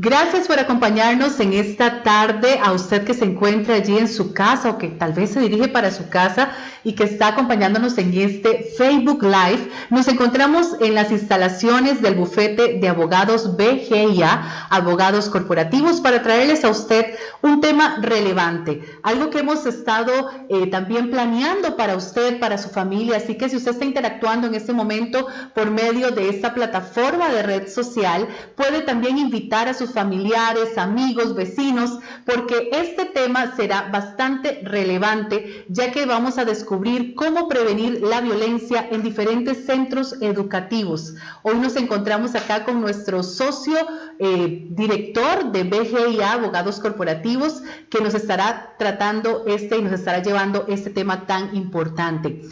Gracias por acompañarnos en esta tarde, a usted que se encuentra allí en su casa o que tal vez se dirige para su casa y que está acompañándonos en este Facebook Live. Nos encontramos en las instalaciones del bufete de abogados BGIA, abogados corporativos, para traerles a usted un tema relevante, algo que hemos estado también planeando para usted, para su familia. Así que si usted está interactuando en este momento por medio de esta plataforma de red social, puede también invitar a sus familiares, amigos, vecinos, porque este tema será bastante relevante, ya que vamos a descubrir cómo prevenir la violencia en diferentes centros educativos. Hoy nos encontramos acá con nuestro socio director de BGIA, Abogados Corporativos, que nos estará tratando y nos estará llevando este tema tan importante.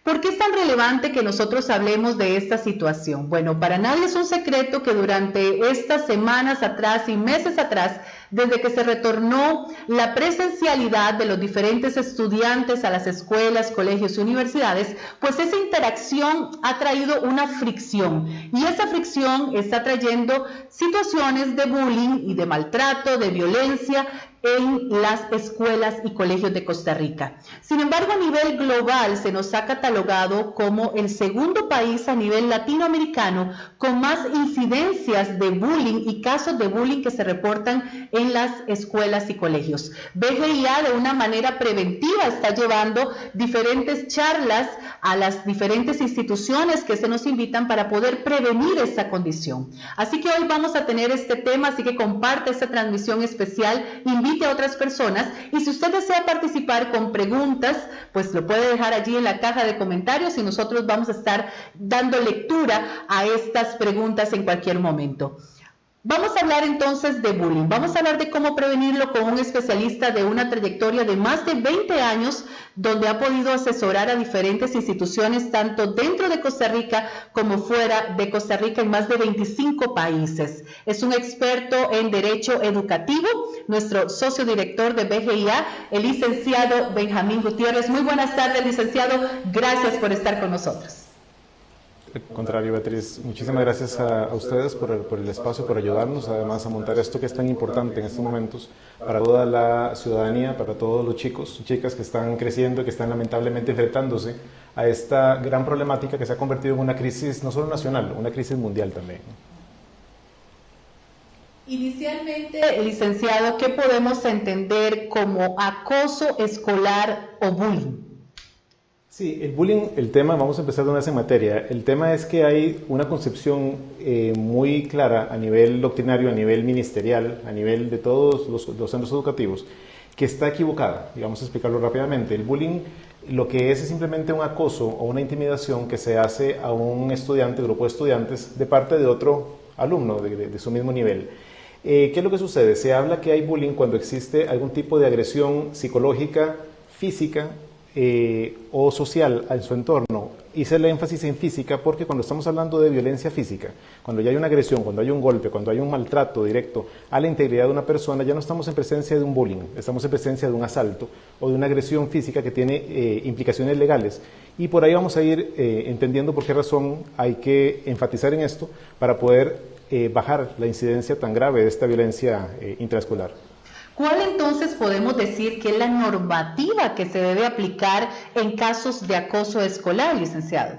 ¿Por qué es tan relevante que nosotros hablemos de esta situación? Bueno, para nadie es un secreto que durante estas semanas atrás y meses atrás, desde que se retornó la presencialidad de los diferentes estudiantes a las escuelas, colegios y universidades, pues esa interacción ha traído una fricción, y esa fricción está trayendo situaciones de bullying y de maltrato, de violencia en las escuelas y colegios de Costa Rica. Sin embargo, a nivel global se nos ha catalogado como el segundo país a nivel latinoamericano con más incidencias de bullying y casos de bullying que se reportan en las escuelas y colegios. BGIA, de una manera preventiva, está llevando diferentes charlas a las diferentes instituciones que se nos invitan para poder prevenir esta condición. Así que hoy vamos a tener este tema, así que comparte esta transmisión especial, invite a otras personas, y si usted desea participar con preguntas, pues lo puede dejar allí en la caja de comentarios y nosotros vamos a estar dando lectura a estas preguntas en cualquier momento. Vamos a hablar entonces de bullying, vamos a hablar de cómo prevenirlo con un especialista de una trayectoria de más de 20 años, donde ha podido asesorar a diferentes instituciones, tanto dentro de Costa Rica como fuera de Costa Rica, en más de 25 países. Es un experto en Derecho Educativo, nuestro socio director de BGIA, el licenciado Benjamín Gutiérrez. Muy buenas tardes, licenciado, gracias por estar con nosotros. Al contrario, Beatriz, muchísimas gracias a ustedes por el espacio, por ayudarnos además a montar esto que es tan importante en estos momentos para toda la ciudadanía, para todos los chicos y chicas que están creciendo y que están lamentablemente enfrentándose a esta gran problemática que se ha convertido en una crisis no solo nacional, una crisis mundial también. Inicialmente, licenciado, ¿qué podemos entender como acoso escolar o bullying? Sí, el bullying, el tema, vamos a empezar de una vez en materia. El tema es que hay una concepción muy clara a nivel doctrinario, a nivel ministerial, a nivel de todos los centros educativos, que está equivocada, y vamos a explicarlo rápidamente. El bullying lo que es simplemente un acoso o una intimidación que se hace a un estudiante, grupo de estudiantes, de parte de otro alumno de su mismo nivel. ¿Qué es lo que sucede? Se habla que hay bullying cuando existe algún tipo de agresión psicológica, física, o social en su entorno. Hice el énfasis en física porque cuando estamos hablando de violencia física, cuando ya hay una agresión, cuando hay un golpe, cuando hay un maltrato directo a la integridad de una persona, ya no estamos en presencia de un bullying, estamos en presencia de un asalto o de una agresión física que tiene implicaciones legales, y por ahí vamos a ir entendiendo por qué razón hay que enfatizar en esto para poder bajar la incidencia tan grave de esta violencia intraescolar. ¿Cuál entonces podemos decir que es la normativa que se debe aplicar en casos de acoso escolar, licenciado?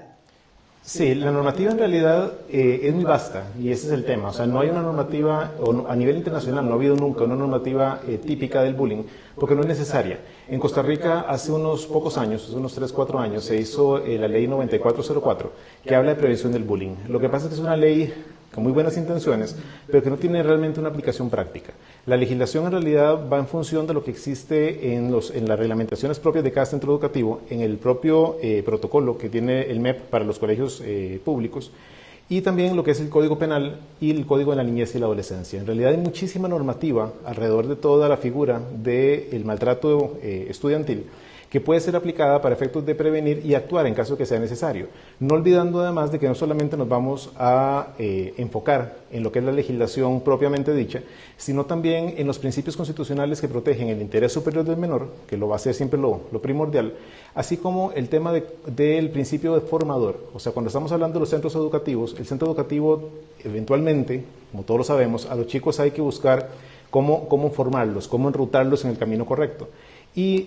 Sí, la normativa en realidad es muy vasta, y ese es el tema. O sea, no hay una normativa, o a nivel internacional no ha habido nunca una normativa típica del bullying, porque no es necesaria. En Costa Rica hace unos pocos años, hace unos 3-4 años, se hizo la ley 9404, que habla de prevención del bullying. Lo que pasa es que es una ley con muy buenas intenciones, pero que no tiene realmente una aplicación práctica. La legislación en realidad va en función de lo que existe en las reglamentaciones propias de cada centro educativo, en el propio protocolo que tiene el MEP para los colegios públicos, y también lo que es el Código Penal y el Código de la Niñez y la Adolescencia. En realidad hay muchísima normativa alrededor de toda la figura del maltrato estudiantil, que puede ser aplicada para efectos de prevenir y actuar en caso que sea necesario. No olvidando además de que no solamente nos vamos a enfocar en lo que es la legislación propiamente dicha, sino también en los principios constitucionales que protegen el interés superior del menor, que lo va a ser siempre lo primordial, así como el tema del principio de formador. O sea, cuando estamos hablando de los centros educativos, el centro educativo eventualmente, como todos lo sabemos, a los chicos hay que buscar cómo formarlos, cómo enrutarlos en el camino correcto. Y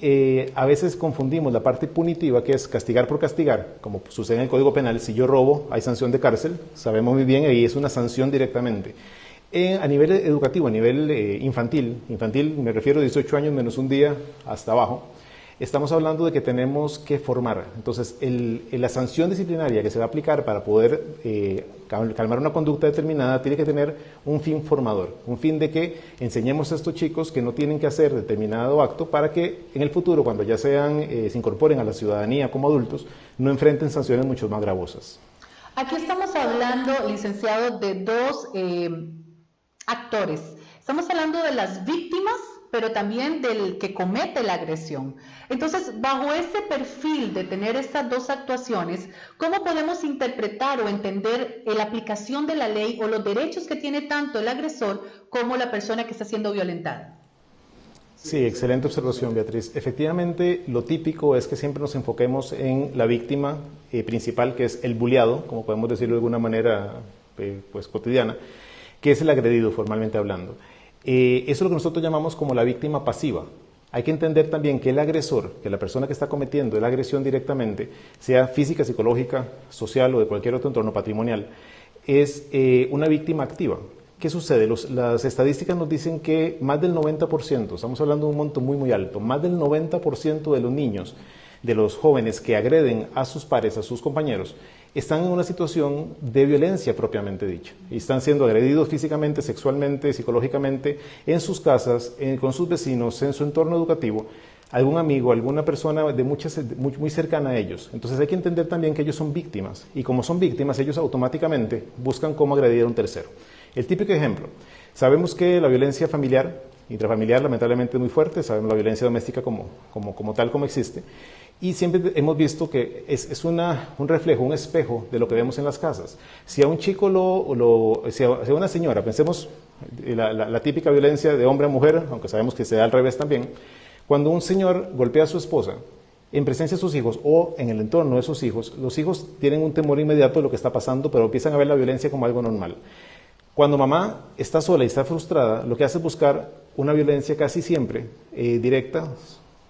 a veces confundimos la parte punitiva, que es castigar por castigar, como sucede en el Código Penal. Si yo robo, hay sanción de cárcel, sabemos muy bien, ahí es una sanción directamente. A nivel educativo, a nivel infantil me refiero a 18 años menos un día hasta abajo, estamos hablando de que tenemos que formar. Entonces, la sanción disciplinaria que se va a aplicar para poder calmar una conducta determinada tiene que tener un fin formador, un fin de que enseñemos a estos chicos que no tienen que hacer determinado acto para que en el futuro, cuando ya se incorporen a la ciudadanía como adultos, no enfrenten sanciones mucho más gravosas. Aquí estamos hablando, licenciado, de dos actores. Estamos hablando de las víctimas, pero también del que comete la agresión. Entonces, bajo ese perfil de tener estas dos actuaciones, ¿cómo podemos interpretar o entender la aplicación de la ley o los derechos que tiene tanto el agresor como la persona que está siendo violentada? Sí, excelente observación, Beatriz. Efectivamente, lo típico es que siempre nos enfoquemos en la víctima principal, que es el bulliado, como podemos decirlo de alguna manera pues cotidiana, que es el agredido formalmente hablando. Eso es lo que nosotros llamamos como la víctima pasiva. Hay que entender también que el agresor, que la persona que está cometiendo la agresión directamente, sea física, psicológica, social o de cualquier otro entorno patrimonial, es una víctima activa. ¿Qué sucede? Las estadísticas nos dicen que más del 90%, estamos hablando de un monto muy muy alto, más del 90% de los niños, de los jóvenes que agreden a sus pares, a sus compañeros, están en una situación de violencia propiamente dicha. Y están siendo agredidos físicamente, sexualmente, psicológicamente, en sus casas, con sus vecinos, en su entorno educativo, algún amigo, alguna persona muy cercana a ellos. Entonces hay que entender también que ellos son víctimas. Y como son víctimas, ellos automáticamente buscan cómo agredir a un tercero. El típico ejemplo, sabemos que la violencia familiar, intrafamiliar, lamentablemente es muy fuerte, sabemos la violencia doméstica como tal como existe, y siempre hemos visto que es un reflejo, un espejo de lo que vemos en las casas. Si a un chico si a una señora, pensemos la típica violencia de hombre a mujer, aunque sabemos que se da al revés también, cuando un señor golpea a su esposa, en presencia de sus hijos o en el entorno de sus hijos, los hijos tienen un temor inmediato de lo que está pasando, pero empiezan a ver la violencia como algo normal. Cuando mamá está sola y está frustrada, lo que hace es buscar una violencia casi siempre directa,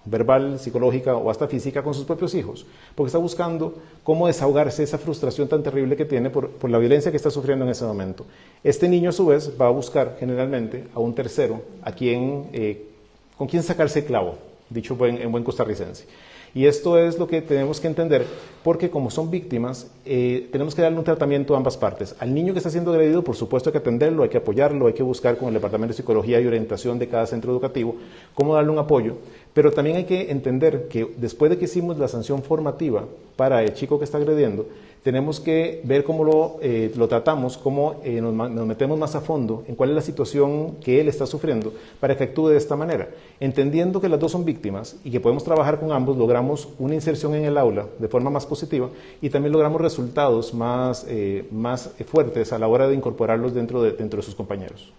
verbal, psicológica o hasta física con sus propios hijos, porque está buscando cómo desahogarse esa frustración tan terrible que tiene por la violencia que está sufriendo en ese momento. Este niño a su vez va a buscar generalmente a un tercero con quien sacarse clavo, dicho en buen costarricense. Y esto es lo que tenemos que entender, porque como son víctimas, tenemos que darle un tratamiento a ambas partes. Al niño que está siendo agredido, por supuesto hay que atenderlo, hay que apoyarlo, hay que buscar con el Departamento de Psicología y Orientación de cada centro educativo cómo darle un apoyo, pero también hay que entender que después de que hicimos la sanción formativa para el chico que está agrediendo, tenemos que ver cómo lo tratamos, cómo nos metemos más a fondo en cuál es la situación que él está sufriendo para que actúe de esta manera. Entendiendo que las dos son víctimas y que podemos trabajar con ambos, logramos una inserción en el aula de forma más positiva y también logramos resultados más fuertes a la hora de incorporarlos dentro de sus compañeros.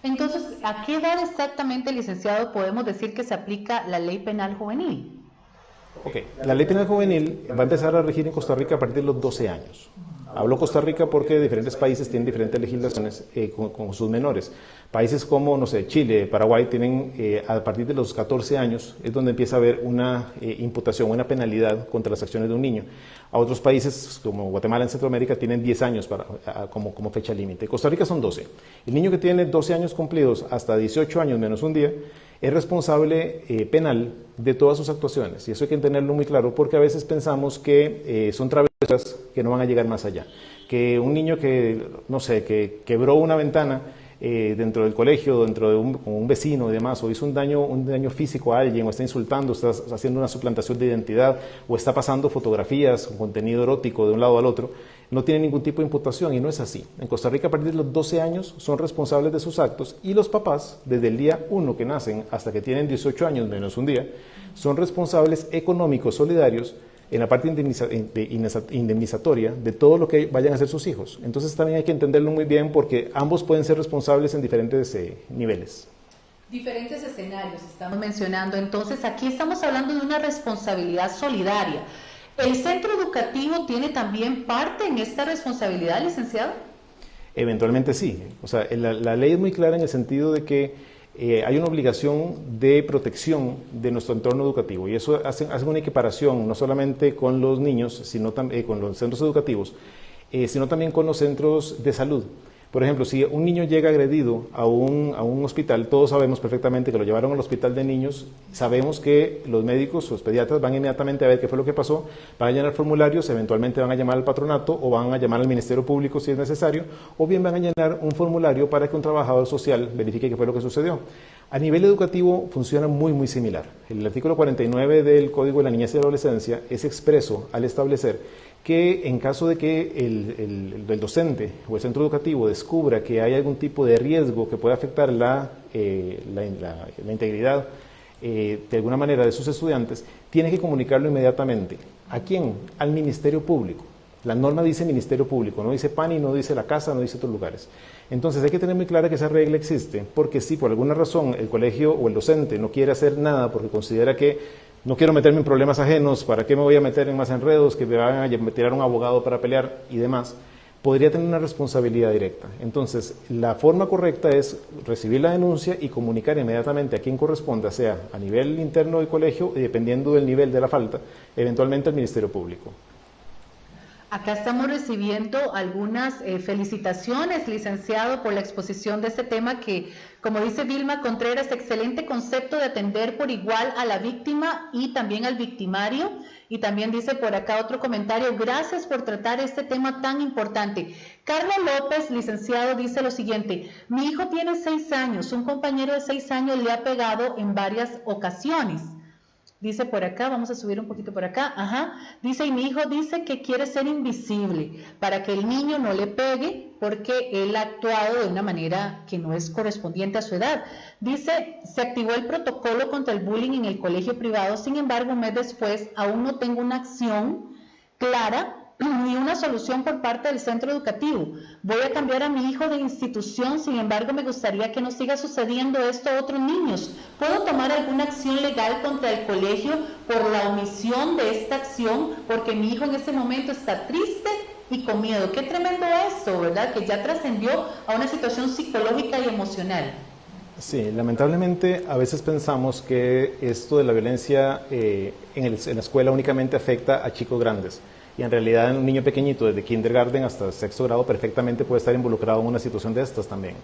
Entonces, ¿a qué edad exactamente, licenciado, podemos decir que se aplica la Ley Penal Juvenil? Ok, la Ley Penal Juvenil va a empezar a regir en Costa Rica a partir de los 12 años. Hablo Costa Rica porque diferentes países tienen diferentes legislaciones con sus menores. Países como, no sé, Chile, Paraguay tienen a partir de los 14 años es donde empieza a haber una imputación, una penalidad contra las acciones de un niño. A otros países como Guatemala en Centroamérica tienen 10 años como fecha límite. Costa Rica son 12. El niño que tiene 12 años cumplidos hasta 18 años menos un día es responsable penal de todas sus actuaciones. Y eso hay que tenerlo muy claro porque a veces pensamos que son travesuras que no van a llegar más allá. Que un niño que quebró una ventana dentro del colegio, con un vecino y demás, o hizo un daño físico a alguien, o está insultando, está haciendo una suplantación de identidad, o está pasando fotografías con contenido erótico de un lado al otro, no tienen ningún tipo de imputación, y no es así. En Costa Rica, a partir de los 12 años, son responsables de sus actos, y los papás, desde el día 1 que nacen hasta que tienen 18 años menos un día, son responsables económicos solidarios en la parte indemnizatoria de todo lo que vayan a hacer sus hijos. Entonces también hay que entenderlo muy bien, porque ambos pueden ser responsables en diferentes niveles. Diferentes escenarios estamos mencionando. Entonces aquí estamos hablando de una responsabilidad solidaria. ¿El centro educativo tiene también parte en esta responsabilidad, licenciado? Eventualmente sí. O sea, la ley es muy clara en el sentido de que hay una obligación de protección de nuestro entorno educativo, y eso hace una equiparación no solamente con los niños, sino también con los centros educativos, sino también con los centros de salud. Por ejemplo, si un niño llega agredido a un hospital, todos sabemos perfectamente que lo llevaron al hospital de niños, sabemos que los médicos, los pediatras van inmediatamente a ver qué fue lo que pasó, van a llenar formularios, eventualmente van a llamar al patronato o van a llamar al Ministerio Público si es necesario, o bien van a llenar un formulario para que un trabajador social verifique qué fue lo que sucedió. A nivel educativo funciona muy similar. El artículo 49 del Código de la Niñez y la Adolescencia es expreso al establecer que en caso de que el docente o el centro educativo descubra que hay algún tipo de riesgo que pueda afectar la integridad de alguna manera de sus estudiantes, tiene que comunicarlo inmediatamente. ¿A quién? Al Ministerio Público. La norma dice Ministerio Público, no dice PANI, no dice la casa, no dice otros lugares. Entonces hay que tener muy clara que esa regla existe, porque si por alguna razón el colegio o el docente no quiere hacer nada porque considera que no quiero meterme en problemas ajenos, ¿para qué me voy a meter en más enredos, que me van a tirar un abogado para pelear y demás? Podría tener una responsabilidad directa. Entonces, la forma correcta es recibir la denuncia y comunicar inmediatamente a quien corresponda, sea a nivel interno del colegio y dependiendo del nivel de la falta, eventualmente al Ministerio Público. Acá estamos recibiendo algunas felicitaciones, licenciado, por la exposición de este tema que, como dice Vilma Contreras, excelente concepto de atender por igual a la víctima y también al victimario. Y también dice por acá otro comentario, gracias por tratar este tema tan importante. Carla López, licenciado, dice lo siguiente, mi hijo tiene 6 años, un compañero de 6 años le ha pegado en varias ocasiones. Dice por acá, vamos a subir un poquito por acá, dice, y mi hijo dice que quiere ser invisible para que el niño no le pegue porque él ha actuado de una manera que no es correspondiente a su edad. Dice, se activó el protocolo contra el bullying en el colegio privado, sin embargo, un mes después aún no tengo una acción clara ni una solución por parte del centro educativo. Voy a cambiar a mi hijo de institución, sin embargo me gustaría que no siga sucediendo esto a otros niños. ¿Puedo tomar alguna acción legal contra el colegio por la omisión de esta acción? Porque mi hijo en este momento está triste y con miedo. Qué tremendo esto, ¿verdad? Que ya trascendió a una situación psicológica y emocional. Sí, lamentablemente a veces pensamos que esto de la violencia en la escuela únicamente afecta a chicos grandes. Y en realidad un niño pequeñito, desde kindergarten hasta sexto grado, perfectamente puede estar involucrado en una situación de estas también.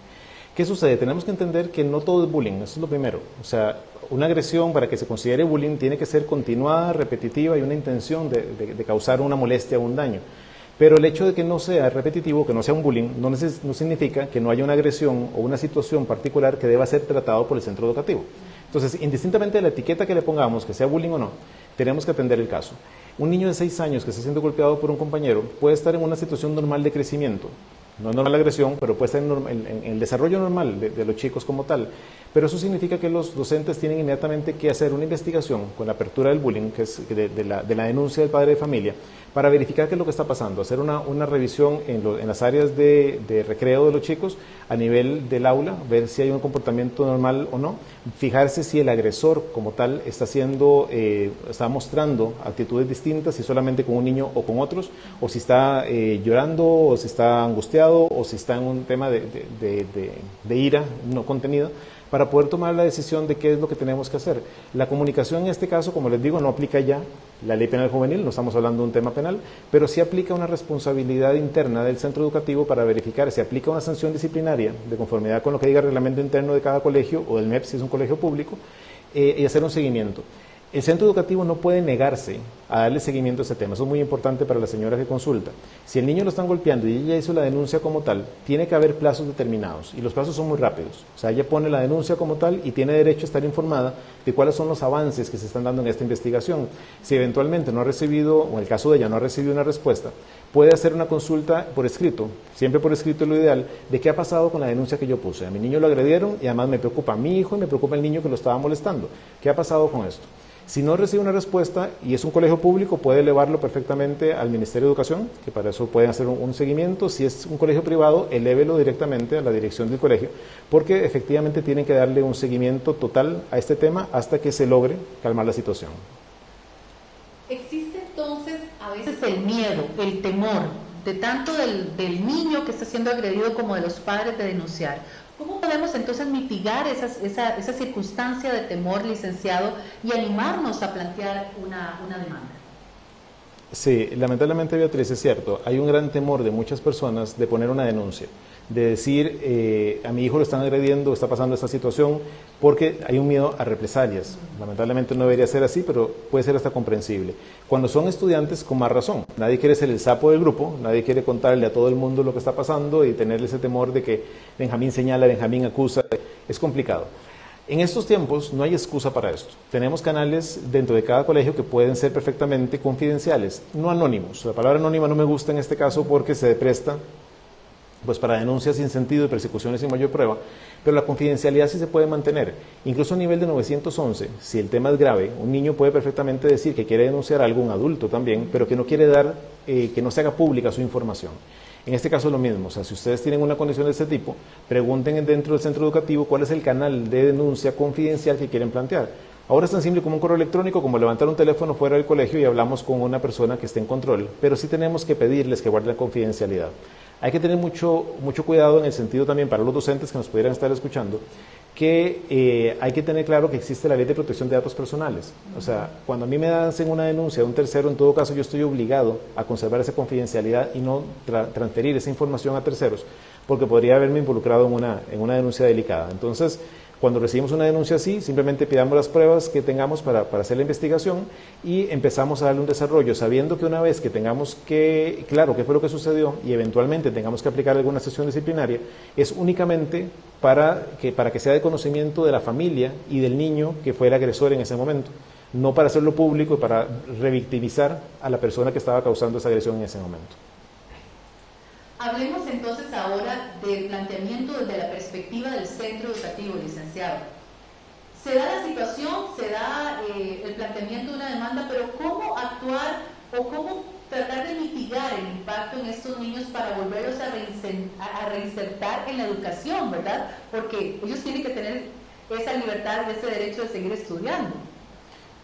¿Qué sucede? Tenemos que entender que no todo es bullying, eso es lo primero. O sea, una agresión para que se considere bullying tiene que ser continuada, repetitiva y una intención de causar una molestia o un daño. Pero el hecho de que no sea repetitivo, que no sea un bullying, no significa que no haya una agresión o una situación particular que deba ser tratado por el centro educativo. Entonces, indistintamente de la etiqueta que le pongamos, que sea bullying o no, tenemos que atender el caso. Un niño de 6 años que está siendo golpeado por un compañero puede estar en una situación normal de crecimiento. No es normal la agresión, pero puede estar en el desarrollo normal de los chicos como tal. Pero eso significa que los docentes tienen inmediatamente que hacer una investigación con la apertura del bullying, que es de la denuncia del padre de familia, para verificar qué es lo que está pasando, hacer una revisión en las áreas de recreo de los chicos a nivel del aula, ver si hay un comportamiento normal o no, fijarse si el agresor como tal está mostrando actitudes distintas, si solamente con un niño o con otros, o si está llorando, o si está angustiado, o si está en un tema de ira no contenida, para poder tomar la decisión de qué es lo que tenemos que hacer. La comunicación en este caso, como les digo, no aplica ya la ley penal juvenil, no estamos hablando de un tema penal, pero sí aplica una responsabilidad interna del centro educativo para verificar si aplica una sanción disciplinaria de conformidad con lo que diga el reglamento interno de cada colegio o del MEP si es un colegio público, y hacer un seguimiento. El centro educativo no puede negarse a darle seguimiento a ese tema. Eso es muy importante para la señora que consulta. Si el niño lo están golpeando y ella hizo la denuncia como tal, tiene que haber plazos determinados y los plazos son muy rápidos. O sea, ella pone la denuncia como tal y tiene derecho a estar informada de cuáles son los avances que se están dando en esta investigación. Si eventualmente no ha recibido, o en el caso de ella no ha recibido una respuesta, puede hacer una consulta por escrito, siempre por escrito es lo ideal, de qué ha pasado con la denuncia que yo puse. A mi niño lo agredieron y además me preocupa a mi hijo y me preocupa el niño que lo estaba molestando. ¿Qué ha pasado con esto? Si no recibe una respuesta y es un colegio público, puede elevarlo perfectamente al Ministerio de Educación, que para eso pueden hacer un seguimiento. Si es un colegio privado, elévelo directamente a la dirección del colegio, porque efectivamente tienen que darle un seguimiento total a este tema hasta que se logre calmar la situación. Existe entonces a veces el miedo, el temor, de tanto del niño que está siendo agredido como de los padres de denunciar. ¿Cómo podemos entonces mitigar esa circunstancia de temor, licenciado, y animarnos a plantear una demanda? Sí, lamentablemente, Beatriz, es cierto. Hay un gran temor de muchas personas de poner una denuncia, de decir, a mi hijo lo están agrediendo, está pasando esta situación, porque hay un miedo a represalias. Lamentablemente no debería ser así, pero puede ser hasta comprensible. Cuando son estudiantes, con más razón. Nadie quiere ser el sapo del grupo, nadie quiere contarle a todo el mundo lo que está pasando y tenerle ese temor de que Benjamín señala, Benjamín acusa. Es complicado. En estos tiempos no hay excusa para esto. Tenemos canales dentro de cada colegio que pueden ser perfectamente confidenciales, no anónimos. La palabra anónima no me gusta en este caso porque se presta pues para denuncias sin sentido y persecuciones sin mayor prueba, pero la confidencialidad sí se puede mantener. Incluso a nivel de 911, si el tema es grave, un niño puede perfectamente decir que quiere denunciar a algún adulto también, pero que no quiere dar, que no se haga pública su información. En este caso es lo mismo, o sea, si ustedes tienen una condición de este tipo, pregunten dentro del centro educativo cuál es el canal de denuncia confidencial que quieren plantear. Ahora es tan simple como un correo electrónico, como levantar un teléfono fuera del colegio y hablamos con una persona que esté en control, pero sí tenemos que pedirles que guarden la confidencialidad. Hay que tener mucho cuidado en el sentido también para los docentes que nos pudieran estar escuchando, que hay que tener claro que existe la Ley de Protección de Datos Personales. O sea, cuando a mí me hacen una denuncia de un tercero, en todo caso yo estoy obligado a conservar esa confidencialidad y no transferir esa información a terceros, porque podría haberme involucrado en una denuncia delicada. Entonces, cuando recibimos una denuncia así, simplemente pidamos las pruebas que tengamos para hacer la investigación y empezamos a darle un desarrollo, sabiendo que una vez que tengamos claro qué fue lo que sucedió y eventualmente tengamos que aplicar alguna sanción disciplinaria, es únicamente para que sea de conocimiento de la familia y del niño que fue el agresor en ese momento, no para hacerlo público y para revictimizar a la persona que estaba causando esa agresión en ese momento. Hablemos entonces ahora del planteamiento desde la perspectiva del centro educativo, licenciado. Se da la situación, se da el planteamiento de una demanda, pero ¿cómo actuar o cómo tratar de mitigar el impacto en estos niños para volverlos a reinsertar en la educación, ¿verdad? Porque ellos tienen que tener esa libertad y ese derecho de seguir estudiando.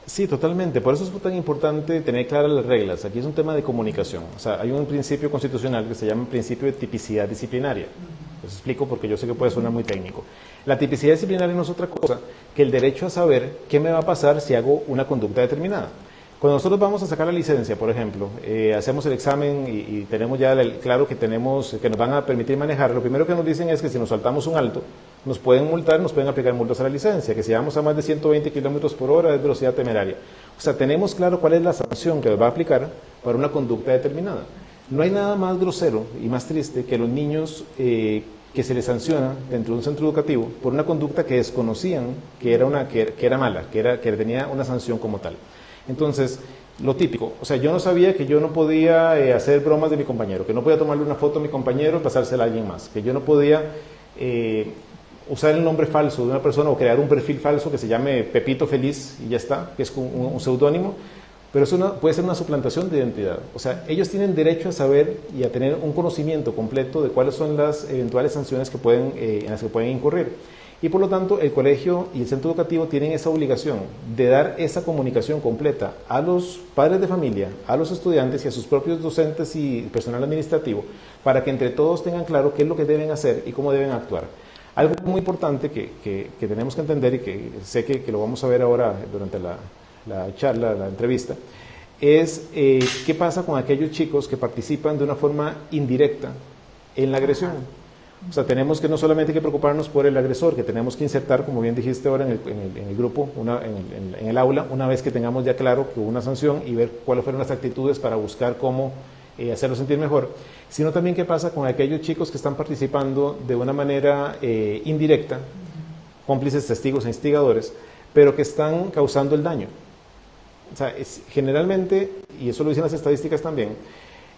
Sí, totalmente. Por eso es tan importante tener claras las reglas. Aquí es un tema de comunicación. O sea, hay un principio constitucional que se llama principio de tipicidad disciplinaria. Les explico porque yo sé que puede sonar muy técnico. La tipicidad disciplinaria no es otra cosa que el derecho a saber qué me va a pasar si hago una conducta determinada. Cuando nosotros vamos a sacar la licencia, por ejemplo, hacemos el examen y tenemos ya claro que nos van a permitir manejar, lo primero que nos dicen es que si nos saltamos un alto, nos pueden multar, nos pueden aplicar multas a la licencia, que si vamos a más de 120 kilómetros por hora es velocidad temeraria. O sea, tenemos claro cuál es la sanción que nos va a aplicar para una conducta determinada. No hay nada más grosero y más triste que los niños que se les sanciona dentro de un centro educativo por una conducta que desconocían que era mala, que tenía una sanción como tal. Entonces, lo típico, o sea, yo no sabía que yo no podía hacer bromas de mi compañero, que no podía tomarle una foto a mi compañero y pasársela a alguien más, que yo no podía usar el nombre falso de una persona o crear un perfil falso que se llame Pepito Feliz y ya está, que es un seudónimo, pero eso puede ser una suplantación de identidad. O sea, ellos tienen derecho a saber y a tener un conocimiento completo de cuáles son las eventuales sanciones en las que pueden incurrir. Y por lo tanto, el colegio y el centro educativo tienen esa obligación de dar esa comunicación completa a los padres de familia, a los estudiantes y a sus propios docentes y personal administrativo, para que entre todos tengan claro qué es lo que deben hacer y cómo deben actuar. Algo muy importante que tenemos que entender y que sé que lo vamos a ver ahora durante la charla, la entrevista, es qué pasa con aquellos chicos que participan de una forma indirecta en la agresión. O sea, tenemos que no solamente que preocuparnos por el agresor, que tenemos que insertar, como bien dijiste ahora en el grupo, en el aula, una vez que tengamos ya claro que hubo una sanción y ver cuáles fueron las actitudes para buscar cómo hacerlo sentir mejor, sino también qué pasa con aquellos chicos que están participando de una manera indirecta, cómplices, testigos e instigadores, pero que están causando el daño. O sea, generalmente, y eso lo dicen las estadísticas también,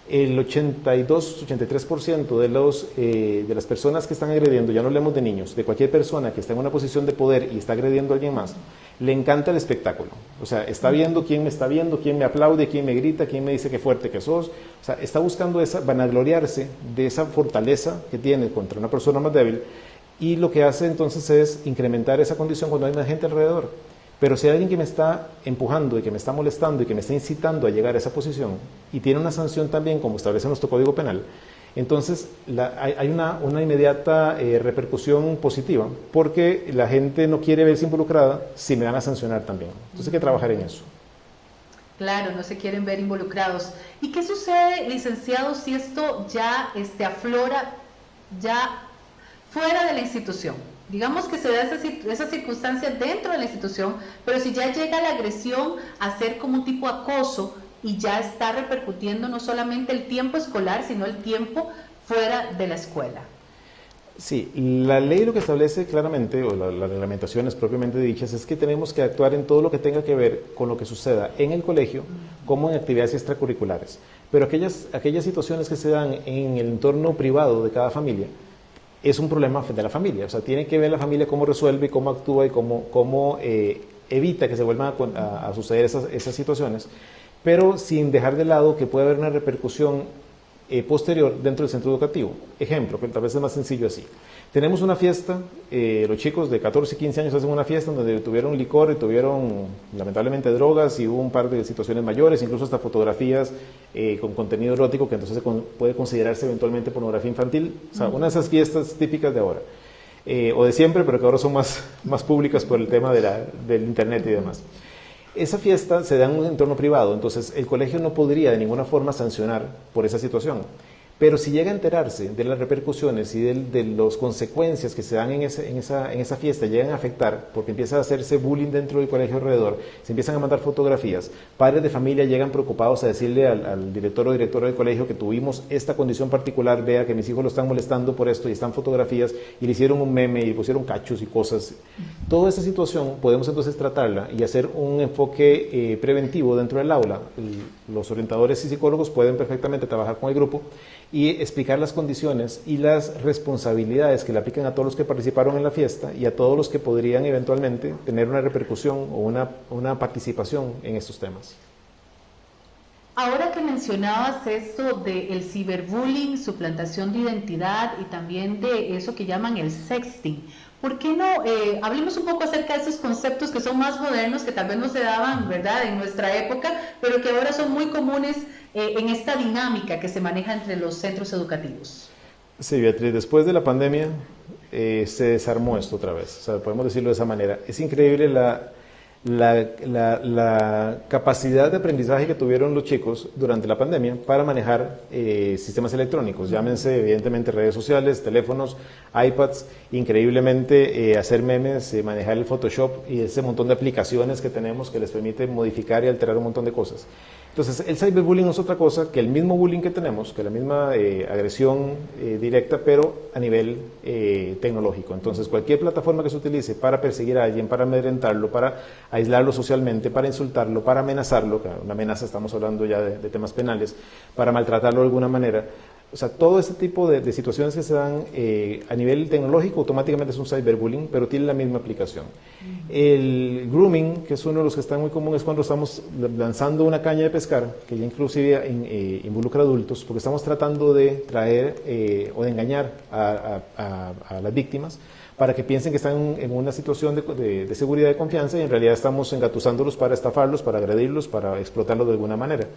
el 82-83% de las personas que están agrediendo, ya no hablemos de niños, de cualquier persona que está en una posición de poder y está agrediendo a alguien más, le encanta el espectáculo. O sea, está viendo quién me está viendo, quién me aplaude, quién me grita, quién me dice qué fuerte que sos. O sea, está buscando vanagloriarse de esa fortaleza que tiene contra una persona más débil, y lo que hace entonces es incrementar esa condición cuando hay más gente alrededor. Pero si hay alguien que me está empujando y que me está molestando y que me está incitando a llegar a esa posición y tiene una sanción también, como establece nuestro Código Penal, entonces hay una inmediata repercusión positiva, porque la gente no quiere verse involucrada si me van a sancionar también. Entonces hay que trabajar en eso. Claro, no se quieren ver involucrados. ¿Y qué sucede, licenciado, si esto ya aflora ya fuera de la institución? Digamos que se da esa circunstancia dentro de la institución, pero si ya llega la agresión a ser como un tipo de acoso y ya está repercutiendo no solamente el tiempo escolar, sino el tiempo fuera de la escuela. Sí, la ley lo que establece claramente, o las reglamentaciones propiamente dichas, es que tenemos que actuar en todo lo que tenga que ver con lo que suceda en el colegio, como en actividades extracurriculares. Pero aquellas situaciones que se dan en el entorno privado de cada familia, es un problema de la familia. O sea, tiene que ver la familia cómo resuelve y cómo actúa y cómo evita que se vuelvan a suceder esas situaciones, pero sin dejar de lado que puede haber una repercusión posterior dentro del centro educativo. Ejemplo, que tal vez es más sencillo así. Tenemos una fiesta, los chicos de 14 y 15 años hacen una fiesta donde tuvieron licor y tuvieron lamentablemente drogas y hubo un par de situaciones mayores, incluso hasta fotografías con contenido erótico que entonces puede considerarse eventualmente pornografía infantil. O sea, una de esas fiestas típicas de ahora, o de siempre, pero que ahora son más públicas por el tema del internet y demás. Esa fiesta se da en un entorno privado, entonces el colegio no podría de ninguna forma sancionar por esa situación. Pero si llega a enterarse de las repercusiones y de las consecuencias que se dan en esa fiesta, llegan a afectar, porque empieza a hacerse bullying dentro del colegio alrededor, se empiezan a mandar fotografías, padres de familia llegan preocupados a decirle al director o directora del colegio que tuvimos esta condición particular, vea que mis hijos lo están molestando por esto, y están fotografías, y le hicieron un meme, y le pusieron cachos y cosas. Toda esa situación podemos entonces tratarla y hacer un enfoque preventivo dentro del aula. Los orientadores y psicólogos pueden perfectamente trabajar con el grupo y explicar las condiciones y las responsabilidades que le aplican a todos los que participaron en la fiesta y a todos los que podrían eventualmente tener una repercusión o una participación en estos temas. Ahora que mencionabas esto del ciberbullying, suplantación de identidad y también de eso que llaman el sexting, ¿por qué no hablemos un poco acerca de esos conceptos que son más modernos, que tal vez no se daban, ¿verdad?, en nuestra época, pero que ahora son muy comunes en esta dinámica que se maneja entre los centros educativos? Sí, Beatriz, después de la pandemia se desarmó esto otra vez, o sea, podemos decirlo de esa manera. Es increíble la capacidad de aprendizaje que tuvieron los chicos durante la pandemia para manejar sistemas electrónicos, llámense evidentemente redes sociales, teléfonos, iPads, increíblemente hacer memes, manejar el Photoshop y ese montón de aplicaciones que tenemos que les permite modificar y alterar un montón de cosas. Entonces, el cyberbullying no es otra cosa que el mismo bullying que tenemos, que la misma agresión directa, pero a nivel tecnológico. Entonces, cualquier plataforma que se utilice para perseguir a alguien, para amedrentarlo, para aislarlo socialmente, para insultarlo, para amenazarlo, que una amenaza estamos hablando ya de temas penales, para maltratarlo de alguna manera. O sea, todo este tipo de situaciones que se dan a nivel tecnológico automáticamente es un cyberbullying, pero tiene la misma aplicación. El grooming, que es uno de los que está muy común, es cuando estamos lanzando una caña de pescar, que ya inclusive involucra adultos, porque estamos tratando de traer o de engañar a las víctimas para que piensen que están en una situación de seguridad y confianza, y en realidad estamos engatusándolos para estafarlos, para agredirlos, para explotarlos de alguna manera.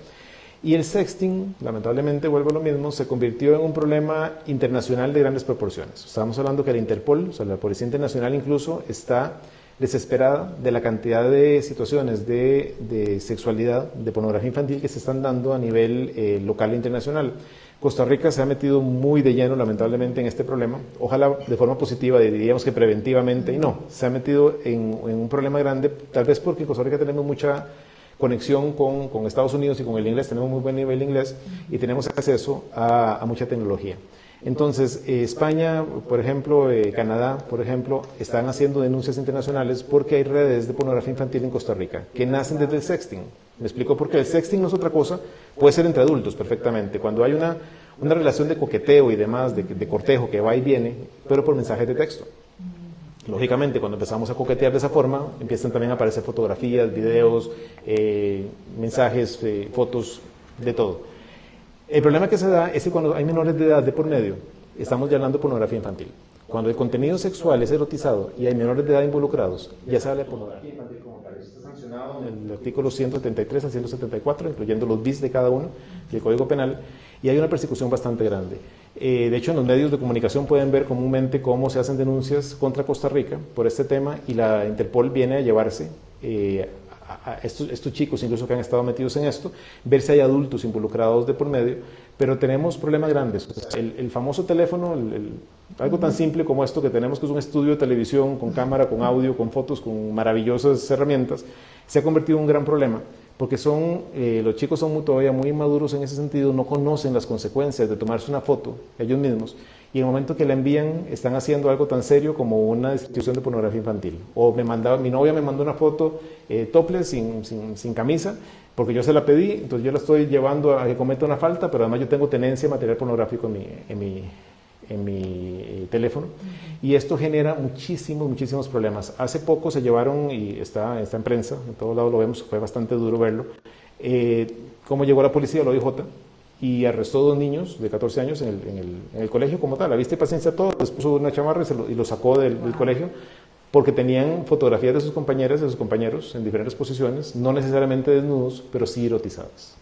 Y el sexting, lamentablemente, vuelvo a lo mismo, se convirtió en un problema internacional de grandes proporciones. Estamos hablando que la Interpol, o sea, la Policía Internacional incluso, está desesperada de la cantidad de situaciones de sexualidad, de pornografía infantil que se están dando a nivel local e internacional. Costa Rica se ha metido muy de lleno, lamentablemente, en este problema. Ojalá de forma positiva, diríamos que preventivamente, y no, se ha metido en un problema grande, tal vez porque en Costa Rica tenemos mucha conexión con Estados Unidos y con el inglés, tenemos muy buen nivel de inglés y tenemos acceso a mucha tecnología. Entonces, España, por ejemplo, Canadá, por ejemplo, están haciendo denuncias internacionales porque hay redes de pornografía infantil en Costa Rica que nacen desde el sexting. Me explico por qué. El sexting no es otra cosa, puede ser entre adultos perfectamente. Cuando hay una relación de coqueteo y demás, de cortejo que va y viene, pero por mensajes de texto. Lógicamente, cuando empezamos a coquetear de esa forma, empiezan también a aparecer fotografías, videos, mensajes, fotos, de todo. El problema que se da es que cuando hay menores de edad de por medio, estamos ya hablando de pornografía infantil. Cuando el contenido sexual es erotizado y hay menores de edad involucrados, ya se habla de pornografía infantil como tal. Eso está sancionado en el artículo 173 al 174, incluyendo los bis de cada uno del Código Penal, y hay una persecución bastante grande. De hecho, en los medios de comunicación pueden ver comúnmente cómo se hacen denuncias contra Costa Rica por este tema, y la Interpol viene a llevarse a estos chicos, incluso que han estado metidos en esto, ver si hay adultos involucrados de por medio, pero tenemos problemas grandes. O sea, el famoso teléfono, algo tan simple como esto que tenemos, que es un estudio de televisión con cámara, con audio, con fotos, con maravillosas herramientas, se ha convertido en un gran problema, porque los chicos son todavía muy inmaduros en ese sentido, no conocen las consecuencias de tomarse una foto ellos mismos, y en el momento que la envían están haciendo algo tan serio como una distribución de pornografía infantil. O mi novia me mandó una foto topless, sin camisa, porque yo se la pedí, entonces yo la estoy llevando a que cometa una falta, pero además yo tengo tenencia a material pornográfico en mi teléfono, y esto genera muchísimos problemas. Hace poco se llevaron, y está en prensa, en todos lados lo vemos, fue bastante duro verlo, cómo llegó la policía, la OIJ, y arrestó 2 niños de 14 años en el colegio como tal, a vista y paciencia todo, les puso una chamarra y lo sacó del colegio, porque tenían fotografías de sus compañeras, de sus compañeros, en diferentes posiciones, no necesariamente desnudos, pero sí erotizadas.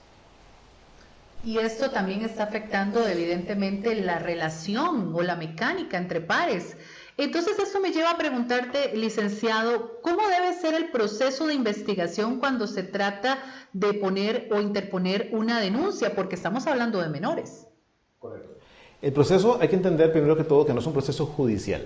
Y esto también está afectando evidentemente la relación o la mecánica entre pares. Entonces eso me lleva a preguntarte, licenciado, ¿cómo debe ser el proceso de investigación cuando se trata de poner o interponer una denuncia? Porque estamos hablando de menores. Correcto. El proceso, hay que entender primero que todo que no es un proceso judicial.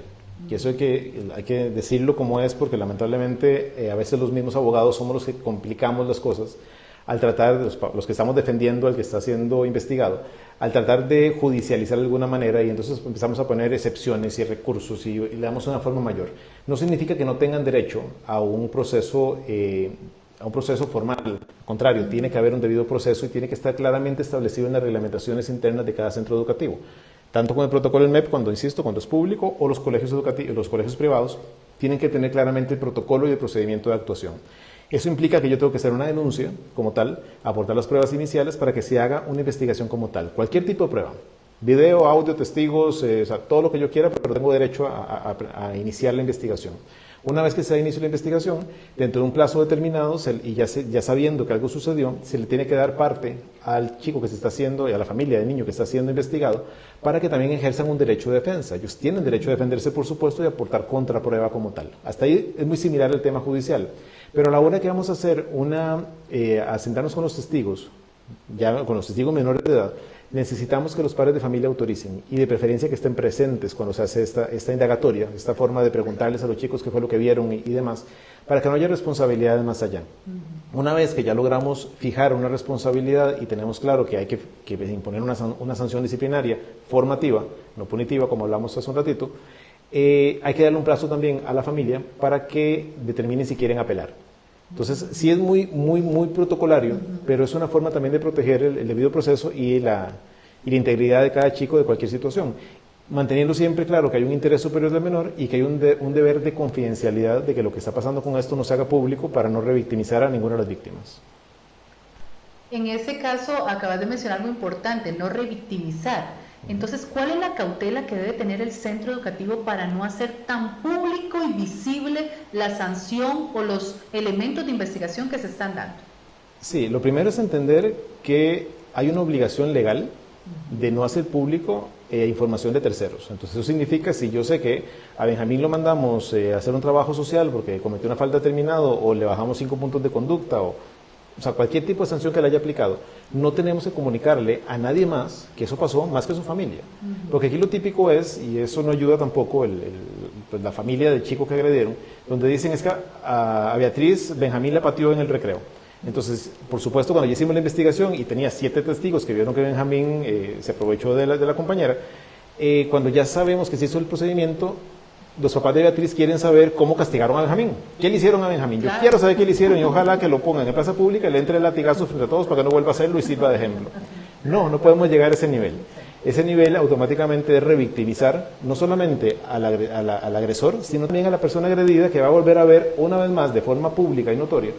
Y eso hay que decirlo como es, porque lamentablemente a veces los mismos abogados somos los que complicamos las cosas al tratar, los que estamos defendiendo al que está siendo investigado, al tratar de judicializar de alguna manera, y entonces empezamos a poner excepciones y recursos y le damos una forma mayor. No significa que no tengan derecho a un proceso formal. Al contrario, tiene que haber un debido proceso y tiene que estar claramente establecido en las reglamentaciones internas de cada centro educativo. Tanto con el protocolo del MEP, cuando es público, o los colegios educativos, los colegios privados, tienen que tener claramente el protocolo y el procedimiento de actuación. Eso implica que yo tengo que hacer una denuncia como tal, aportar las pruebas iniciales para que se haga una investigación como tal. Cualquier tipo de prueba, video, audio, testigos, o sea, todo lo que yo quiera, pero tengo derecho a iniciar la investigación. Una vez que se inició la investigación, dentro de un plazo determinado, y ya sabiendo que algo sucedió, se le tiene que dar parte al chico que se está haciendo y a la familia del niño que está siendo investigado para que también ejerzan un derecho de defensa. Ellos tienen derecho a defenderse, por supuesto, y aportar contraprueba como tal. Hasta ahí es muy similar al tema judicial. Pero a la hora que vamos a hacer a sentarnos con los testigos, ya con los testigos menores de edad, necesitamos que los padres de familia autoricen y de preferencia que estén presentes cuando se hace esta indagatoria, esta forma de preguntarles a los chicos qué fue lo que vieron y demás, para que no haya responsabilidades más allá. Una vez que ya logramos fijar una responsabilidad y tenemos claro que hay que imponer una sanción disciplinaria formativa, no punitiva, como hablamos hace un ratito, hay que darle un plazo también a la familia para que determinen si quieren apelar. Entonces, sí es muy protocolario, pero es una forma también de proteger el debido proceso y la integridad de cada chico de cualquier situación, manteniendo siempre claro que hay un interés superior del menor y que hay un deber de confidencialidad de que lo que está pasando con esto no se haga público para no revictimizar a ninguna de las víctimas. En ese caso, acabas de mencionar algo importante, no revictimizar. Entonces, ¿cuál es la cautela que debe tener el centro educativo para no hacer tan público y visible la sanción o los elementos de investigación que se están dando? Sí, lo primero es entender que hay una obligación legal de no hacer público información de terceros. Entonces, eso significa, si yo sé que a Benjamín lo mandamos a hacer un trabajo social porque cometió una falta determinada o le bajamos 5 puntos de conducta o o sea, cualquier tipo de sanción que le haya aplicado, no tenemos que comunicarle a nadie más que eso pasó, más que a su familia. Porque aquí lo típico es, y eso no ayuda tampoco pues la familia del chico que agredieron, donde dicen es que a Beatriz Benjamín la pateó en el recreo. Entonces, por supuesto, cuando ya hicimos la investigación y tenía 7 testigos que vieron que Benjamín se aprovechó de la compañera, cuando ya sabemos que se hizo el procedimiento, los papás de Beatriz quieren saber cómo castigaron a Benjamín. ¿Qué le hicieron a Benjamín? Yo quiero saber qué le hicieron y ojalá que lo pongan en plaza pública y le entre el latigazo frente a todos para que no vuelva a hacerlo y sirva de ejemplo. No podemos llegar a ese nivel. Ese nivel automáticamente es revictimizar no solamente al agresor, sino también a la persona agredida, que va a volver a ver una vez más de forma pública y notoria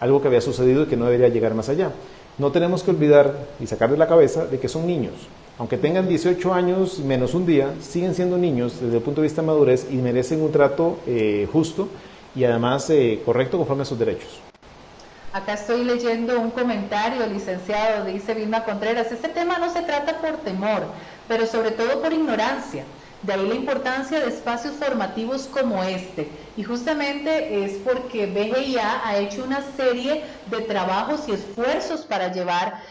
algo que había sucedido y que no debería llegar más allá. No tenemos que olvidar y sacar de la cabeza de que son niños. Aunque tengan 18 años menos un día, siguen siendo niños desde el punto de vista de madurez y merecen un trato justo y además correcto conforme a sus derechos. Acá estoy leyendo un comentario, licenciado, dice Vilma Contreras: este tema no se trata por temor, pero sobre todo por ignorancia. De ahí la importancia de espacios formativos como este. Y justamente es porque BGIA ha hecho una serie de trabajos y esfuerzos para llevar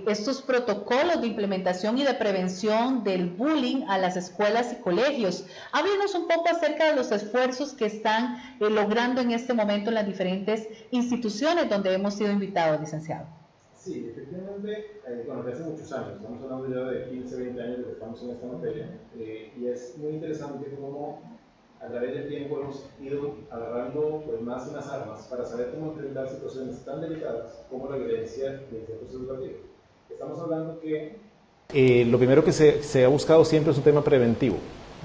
estos protocolos de implementación y de prevención del bullying a las escuelas y colegios. Háblenos un poco acerca de los esfuerzos que están logrando en este momento en las diferentes instituciones donde hemos sido invitados, licenciado. Sí, efectivamente, bueno, desde hace muchos años, estamos hablando ya de 15, 20 años de que estamos en esta materia, y es muy interesante cómo a través del tiempo hemos ido agarrando pues, más unas armas para saber cómo enfrentar situaciones tan delicadas como la violencia del centro educativo. Estamos hablando que lo primero que se ha buscado siempre es un tema preventivo,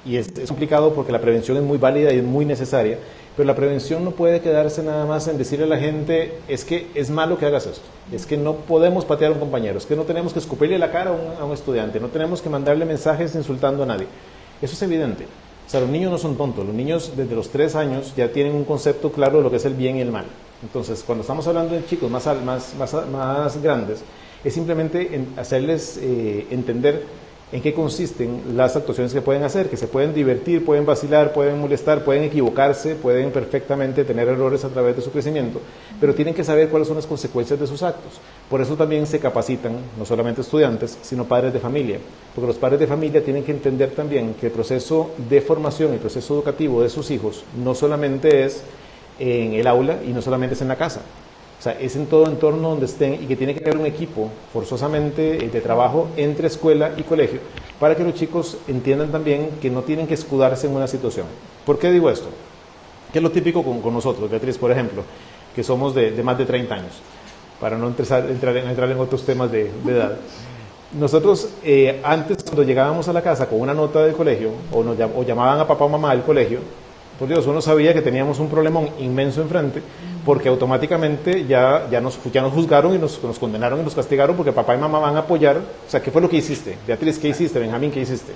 y es complicado porque la prevención es muy válida y es muy necesaria, pero la prevención no puede quedarse nada más en decirle a la gente es que es malo que hagas esto, es que no podemos patear a un compañero, es que no tenemos que escupirle la cara a un estudiante, no tenemos que mandarle mensajes insultando a nadie. Eso es evidente. O sea, los niños no son tontos, los niños desde los 3 años ya tienen un concepto claro de lo que es el bien y el mal. Entonces, cuando estamos hablando de chicos más grandes, es simplemente hacerles entender en qué consisten las actuaciones que pueden hacer, que se pueden divertir, pueden vacilar, pueden molestar, pueden equivocarse, pueden perfectamente tener errores a través de su crecimiento, pero tienen que saber cuáles son las consecuencias de sus actos. Por eso también se capacitan, no solamente estudiantes, sino padres de familia, porque los padres de familia tienen que entender también que el proceso de formación, el proceso educativo de sus hijos, no solamente es en el aula y no solamente es en la casa. O sea, es en todo entorno donde estén y que tiene que haber un equipo forzosamente de trabajo entre escuela y colegio para que los chicos entiendan también que no tienen que escudarse en una situación. ¿Por qué digo esto? ¿Qué es lo típico con nosotros, Beatriz, por ejemplo, que somos de más de 30 años, para no entrar en otros temas de edad? Nosotros antes, cuando llegábamos a la casa con una nota del colegio o llamaban a papá o mamá del colegio, por Dios, uno sabía que teníamos un problemón inmenso enfrente, porque automáticamente ya nos juzgaron y nos condenaron y nos castigaron porque papá y mamá van a apoyar. O sea, ¿qué fue lo que hiciste? Beatriz, ¿qué hiciste? Benjamín, ¿qué hiciste?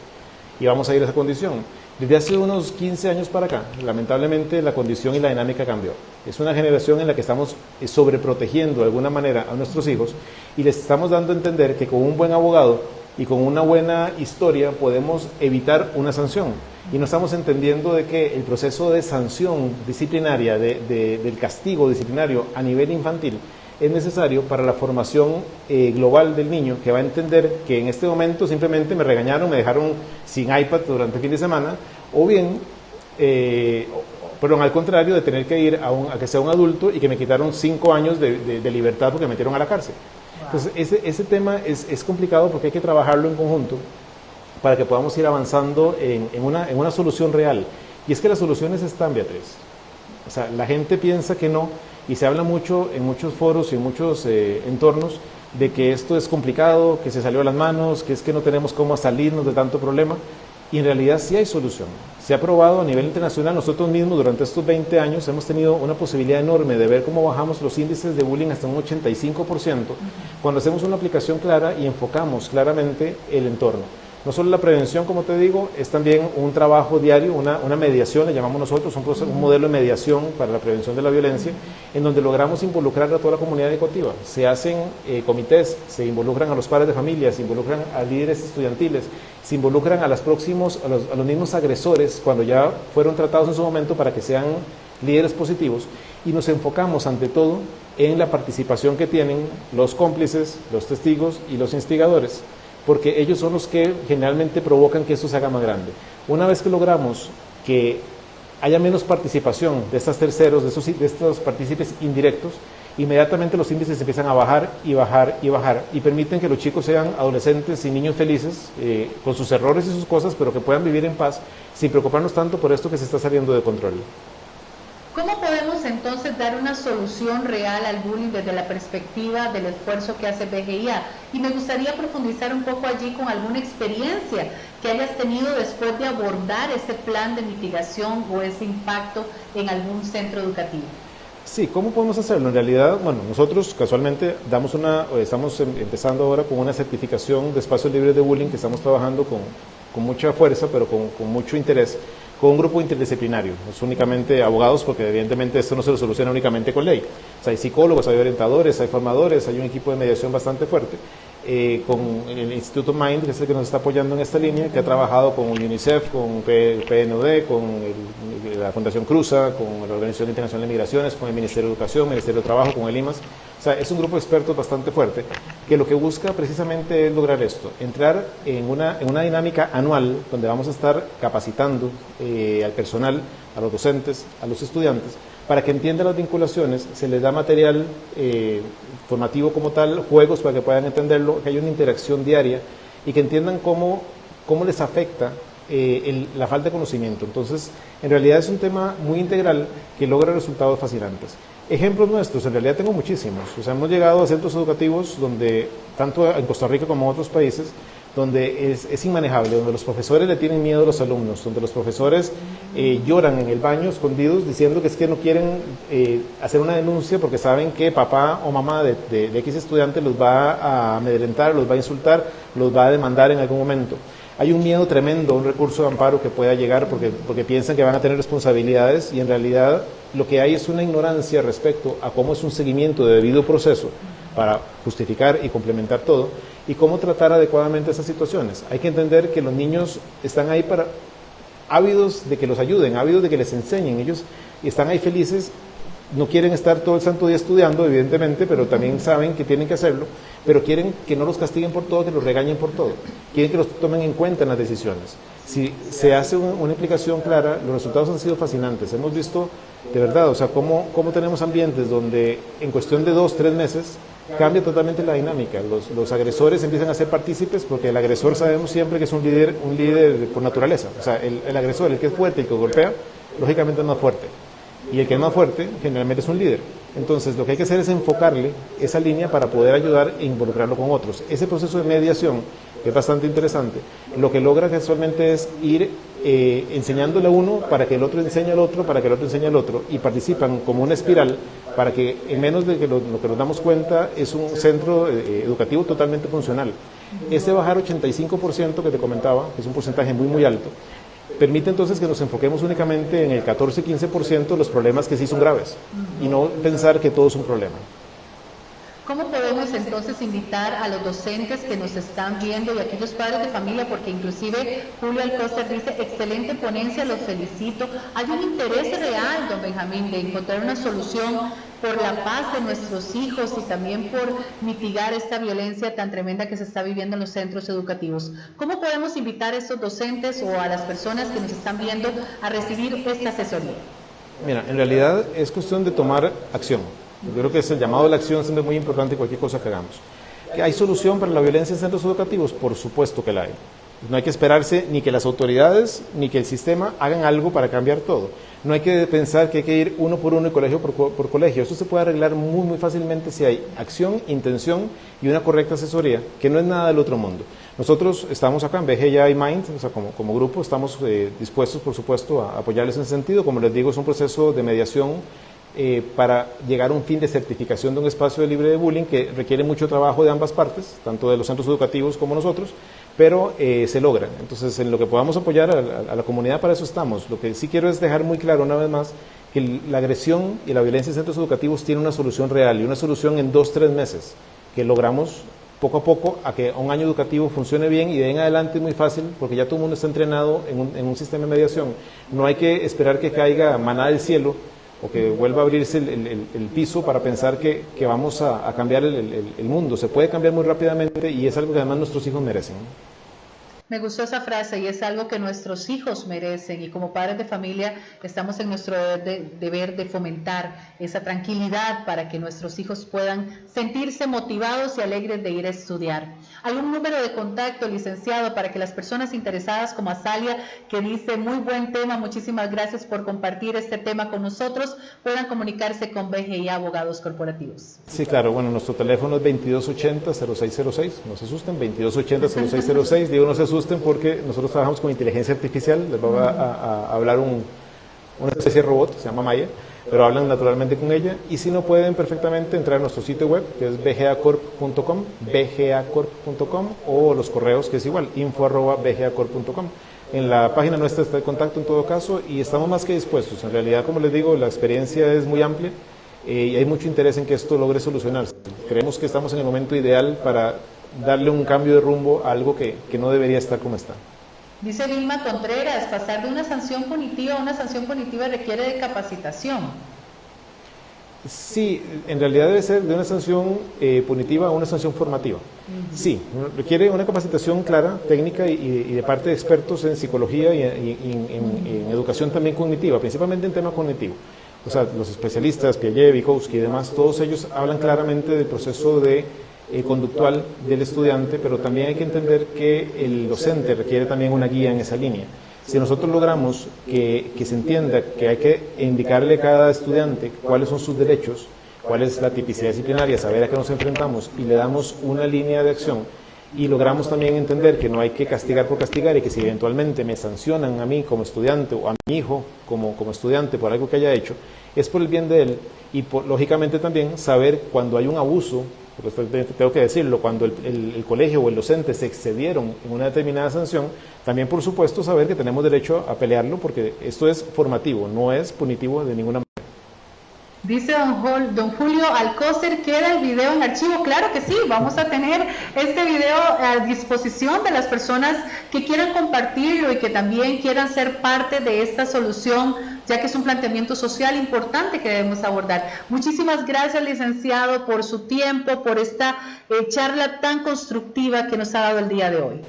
Y vamos a ir a esa condición. Desde hace unos 15 años para acá, lamentablemente la condición y la dinámica cambió. Es una generación en la que estamos sobreprotegiendo de alguna manera a nuestros hijos y les estamos dando a entender que con un buen abogado y con una buena historia podemos evitar una sanción. Y no estamos entendiendo de que el proceso de sanción disciplinaria, del castigo disciplinario a nivel infantil, es necesario para la formación global del niño, que va a entender que en este momento simplemente me regañaron, me dejaron sin iPad durante el fin de semana, o bien, al contrario, de tener que ir a que sea un adulto y que me quitaron 5 años de libertad porque me metieron a la cárcel. Entonces, ese tema es complicado porque hay que trabajarlo en conjunto para que podamos ir avanzando en una solución real. Y es que las soluciones están, Beatriz. O sea, la gente piensa que no, y se habla mucho en muchos foros y en muchos entornos de que esto es complicado, que se salió de las manos, que es que no tenemos cómo salirnos de tanto problema, y en realidad sí hay solución. Se ha probado a nivel internacional, nosotros mismos durante estos 20 años hemos tenido una posibilidad enorme de ver cómo bajamos los índices de bullying hasta un 85%, cuando hacemos una aplicación clara y enfocamos claramente el entorno. No solo la prevención, como te digo, es también un trabajo diario, una mediación, le llamamos nosotros, un modelo de mediación para la prevención de la violencia, en donde logramos involucrar a toda la comunidad educativa. Se hacen comités, se involucran a los padres de familia, se involucran a líderes estudiantiles, se involucran a los mismos agresores cuando ya fueron tratados en su momento para que sean líderes positivos, y nos enfocamos ante todo en la participación que tienen los cómplices, los testigos y los instigadores, porque ellos son los que generalmente provocan que esto se haga más grande. Una vez que logramos que haya menos participación de estos terceros, de estos partícipes indirectos, inmediatamente los índices empiezan a bajar y bajar y bajar, y permiten que los chicos sean adolescentes y niños felices, con sus errores y sus cosas, pero que puedan vivir en paz, sin preocuparnos tanto por esto que se está saliendo de control. ¿Cómo podemos entonces dar una solución real al bullying desde la perspectiva del esfuerzo que hace BGIA? Y me gustaría profundizar un poco allí con alguna experiencia que hayas tenido después de abordar ese plan de mitigación o ese impacto en algún centro educativo. Sí, ¿cómo podemos hacerlo? En realidad, bueno, nosotros casualmente estamos empezando ahora con una certificación de espacios libres de bullying que estamos trabajando con mucha fuerza, pero con mucho interés, con un grupo interdisciplinario. No es únicamente abogados, porque evidentemente esto no se lo soluciona únicamente con ley. O sea, hay psicólogos, hay orientadores, hay formadores, hay un equipo de mediación bastante fuerte, con el Instituto Mind, que es el que nos está apoyando en esta línea, que ha trabajado con UNICEF, con PNUD, con la Fundación Cruza, con la Organización Internacional de Migraciones, con el Ministerio de Educación, Ministerio de Trabajo, con el IMAS. O sea, es un grupo de expertos bastante fuerte, que lo que busca precisamente es lograr esto, entrar en una dinámica anual, donde vamos a estar capacitando al personal, a los docentes, a los estudiantes, para que entiendan las vinculaciones, se les da material formativo como tal, juegos para que puedan entenderlo, que haya una interacción diaria y que entiendan cómo les afecta la falta de conocimiento. Entonces, en realidad es un tema muy integral que logra resultados fascinantes. Ejemplos nuestros, en realidad tengo muchísimos. O sea, hemos llegado a centros educativos donde, tanto en Costa Rica como en otros países, donde es inmanejable, donde los profesores le tienen miedo a los alumnos, donde los profesores lloran en el baño escondidos diciendo que es que no quieren hacer una denuncia porque saben que papá o mamá de X estudiante los va a amedrentar, los va a insultar, los va a demandar en algún momento. Hay un miedo tremendo, un recurso de amparo que pueda llegar porque piensan que van a tener responsabilidades, y en realidad lo que hay es una ignorancia respecto a cómo es un seguimiento de debido proceso para justificar y complementar todo, y cómo tratar adecuadamente esas situaciones. Hay que entender que los niños están ahí ávidos de que los ayuden, ávidos de que les enseñen. Ellos están ahí felices, no quieren estar todo el santo día estudiando, evidentemente, pero también saben que tienen que hacerlo, pero quieren que no los castiguen por todo, que los regañen por todo. Quieren que los tomen en cuenta en las decisiones. Si se hace una implicación clara, los resultados han sido fascinantes. Hemos visto, de verdad, o sea, cómo tenemos ambientes donde en cuestión de 2-3 meses cambia totalmente la dinámica. Los agresores empiezan a ser partícipes, porque el agresor sabemos siempre que es un líder por naturaleza. O sea, el agresor, el que es fuerte, el que golpea, lógicamente es más fuerte. Y el que es más fuerte generalmente es un líder. Entonces lo que hay que hacer es enfocarle esa línea para poder ayudar e involucrarlo con otros. Ese proceso de mediación, que es bastante interesante, lo que logra casualmente es ir enseñándole a uno para que el otro enseñe al otro, para que el otro enseñe al otro, y participan como una espiral para que en menos de que lo que nos damos cuenta es un centro educativo totalmente funcional. Ese bajar 85% que te comentaba, que es un porcentaje muy muy alto, permite entonces que nos enfoquemos únicamente en el 14-15% de los problemas que sí son graves, y no pensar que todo es un problema. ¿Cómo podemos entonces invitar a los docentes que nos están viendo y a aquellos padres de familia? Porque inclusive Julio Alcocer dice, excelente ponencia, los felicito. Hay un interés real, don Benjamín, de encontrar una solución por la paz de nuestros hijos y también por mitigar esta violencia tan tremenda que se está viviendo en los centros educativos. ¿Cómo podemos invitar a estos docentes o a las personas que nos están viendo a recibir esta asesoría? Mira, en realidad es cuestión de tomar acción. Yo creo que es el llamado a la acción siempre muy importante en cualquier cosa que hagamos. ¿Que hay solución para la violencia en centros educativos? Por supuesto que la hay. No hay que esperarse ni que las autoridades ni que el sistema hagan algo para cambiar todo. No hay que pensar que hay que ir uno por uno y colegio por colegio. Eso se puede arreglar muy, muy fácilmente si hay acción, intención y una correcta asesoría, que no es nada del otro mundo. Nosotros estamos acá en BGIA y Mind, o sea, como grupo, estamos dispuestos, por supuesto, a apoyarles en ese sentido. Como les digo, es un proceso de mediación para llegar a un fin de certificación de un espacio libre de bullying que requiere mucho trabajo de ambas partes, tanto de los centros educativos como nosotros, pero se logra. Entonces, en lo que podamos apoyar a la comunidad, para eso estamos. Lo que sí quiero es dejar muy claro una vez más que la agresión y la violencia en centros educativos tiene una solución real, y una solución en 2-3 meses, que logramos poco a poco a que un año educativo funcione bien, y de ahí en adelante es muy fácil porque ya todo el mundo está entrenado en un sistema de mediación. No hay que esperar que caiga maná del cielo o que vuelva a abrirse el piso para pensar que vamos a cambiar el mundo. Se puede cambiar muy rápidamente y es algo que además nuestros hijos merecen. Me gustó esa frase y es algo que nuestros hijos merecen, y como padres de familia estamos en nuestro deber de fomentar esa tranquilidad para que nuestros hijos puedan sentirse motivados y alegres de ir a estudiar. ¿Algún número de contacto, licenciado, para que las personas interesadas como Azalia, que dice muy buen tema, muchísimas gracias por compartir este tema con nosotros, puedan comunicarse con BGI Abogados Corporativos? Sí, claro, bueno, nuestro teléfono es 2280-0606, no se asusten, 2280-0606, digo no se asusten porque nosotros trabajamos con inteligencia artificial, les voy a hablar una especie de robot, se llama Maya, pero hablan naturalmente con ella, y si no pueden perfectamente entrar a nuestro sitio web, que es bgacorp.com, bgacorp.com, o los correos, que es igual, info@bgacorp.com. En la página nuestra está el contacto en todo caso, y estamos más que dispuestos. En realidad, como les digo, la experiencia es muy amplia, y hay mucho interés en que esto logre solucionarse. Creemos que estamos en el momento ideal para darle un cambio de rumbo a algo que no debería estar como está. Dice Vilma Contreras, pasar de una sanción punitiva a una sanción punitiva requiere de capacitación. Sí, en realidad debe ser de una sanción punitiva a una sanción formativa. Sí, requiere una capacitación clara, técnica y de parte de expertos en psicología y en educación también cognitiva, principalmente en tema cognitivo. O sea, los especialistas, Piaget, Vygotsky y demás, todos ellos hablan claramente del proceso conductual del estudiante, pero también hay que entender que el docente requiere también una guía en esa línea. Si nosotros logramos que se entienda que hay que indicarle a cada estudiante cuáles son sus derechos, cuál es la tipicidad disciplinaria, saber a qué nos enfrentamos, y le damos una línea de acción, y logramos también entender que no hay que castigar por castigar, y que si eventualmente me sancionan a mí como estudiante o a mi hijo como estudiante por algo que haya hecho, es por el bien de él, y lógicamente también saber cuando hay un abuso, porque tengo que decirlo, cuando el colegio o el docente se excedieron en una determinada sanción, también por supuesto saber que tenemos derecho a pelearlo, porque esto es formativo, no es punitivo de ninguna manera. Dice don Julio Alcócer, ¿queda el video en archivo? Claro que sí, vamos a tener este video a disposición de las personas que quieran compartirlo y que también quieran ser parte de esta solución, ya que es un planteamiento social importante que debemos abordar. Muchísimas gracias, licenciado, por su tiempo, por esta charla tan constructiva que nos ha dado el día de hoy.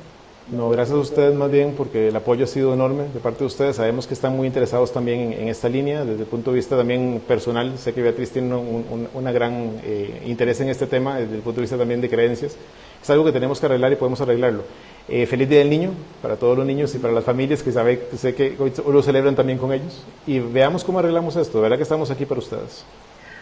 No, gracias a ustedes más bien, porque el apoyo ha sido enorme de parte de ustedes. Sabemos que están muy interesados también en esta línea, desde el punto de vista también personal. Sé que Beatriz tiene una gran interés en este tema, desde el punto de vista también de creencias. Es algo que tenemos que arreglar y podemos arreglarlo. Feliz Día del Niño para todos los niños y para las familias que sé que hoy lo celebran también con ellos. Y veamos cómo arreglamos esto. De verdad que estamos aquí para ustedes.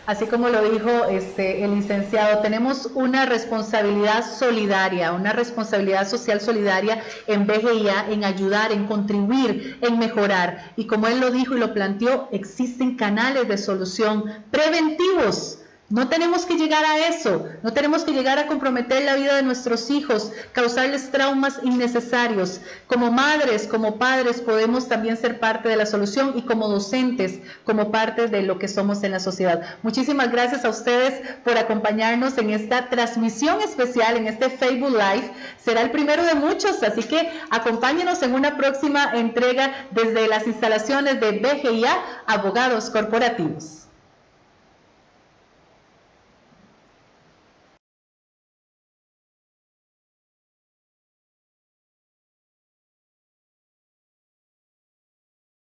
Así como lo dijo el licenciado, tenemos una responsabilidad solidaria, una responsabilidad social solidaria en BGIA, en ayudar, en contribuir, en mejorar. Y como él lo dijo y lo planteó, existen canales de solución preventivos. No tenemos que llegar a eso, no tenemos que llegar a comprometer la vida de nuestros hijos, causarles traumas innecesarios. Como madres, como padres, podemos también ser parte de la solución, y como docentes, como parte de lo que somos en la sociedad. Muchísimas gracias a ustedes por acompañarnos en esta transmisión especial, en este Facebook Live. Será el primero de muchos, así que acompáñenos en una próxima entrega desde las instalaciones de BGIA Abogados Corporativos.